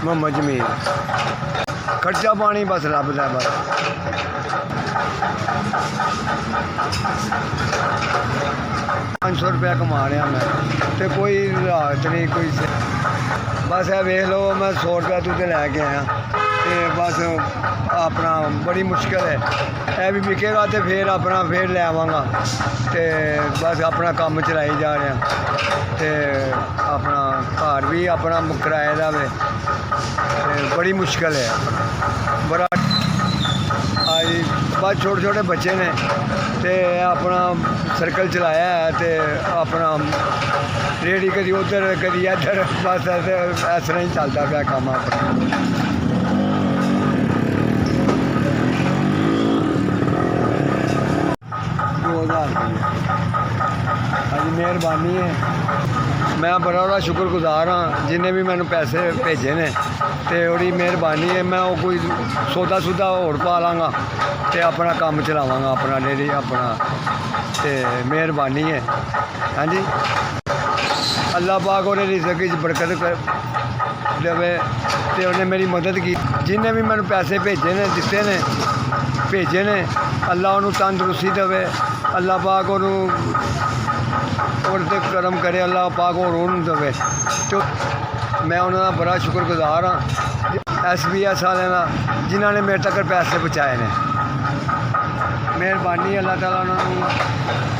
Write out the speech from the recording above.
मोहम्मद जमील। खर्चा पानी बस रब दा बस। 500 रुपया कमा रहा मैं, तो कोई राहत नहीं कोई बस है वेख लो। मैं 100 रुपया दुद्ध लैके आया, तो बस अपना बड़ी मुश्किल है। यह भी बिकेगा तो फिर अपना फिर ले आवांगा, तो बस अपना काम चलाई जा रहा, तो अपना घर भी अपना किराए का वे, बड़ी मुश्किल है बड़ा। आज बस छोटे छोटे बच्चे ने, तो अपना सर्कल चलाया है, तो अपना रेडी कदी उधर कदी इधर, बस इस तरह ही चलता पाया काम अपना। 2000 रुपये अजी मेहरबानी है। मैं बड़ा बड़ा शुक्रगुजार हाँ जिन्हें भी मैंने पैसे भेजे ने, तो बड़ी मेहरबानी है। मैं वो कोई सौदा सूदा होर पा लाँगा, तो अपना काम चलावांगा अपना डेरी अपना, तो मेहरबानी है। हाँ जी, अल्लाह पाक और रिज़्क़ च बरकत देवे, तो उन्हें मेरी मदद की। जिन्हें भी मैंने पैसे भेजे ने दिते ने भेजे ने, अल्लाह उन्होंने तंदुरुस्ती देवे, अल्लाह पाक और ते करम करे, अल्लाह पाक और उन्होंने देवे। तो मैं उन्होंने बड़ा शुक्रगुजार हाँ SBS वाले का, जिन्होंने मेरे तक पैसे पहुँचाए ने। मेहरबानी अल्लाह ताला उन्होंने।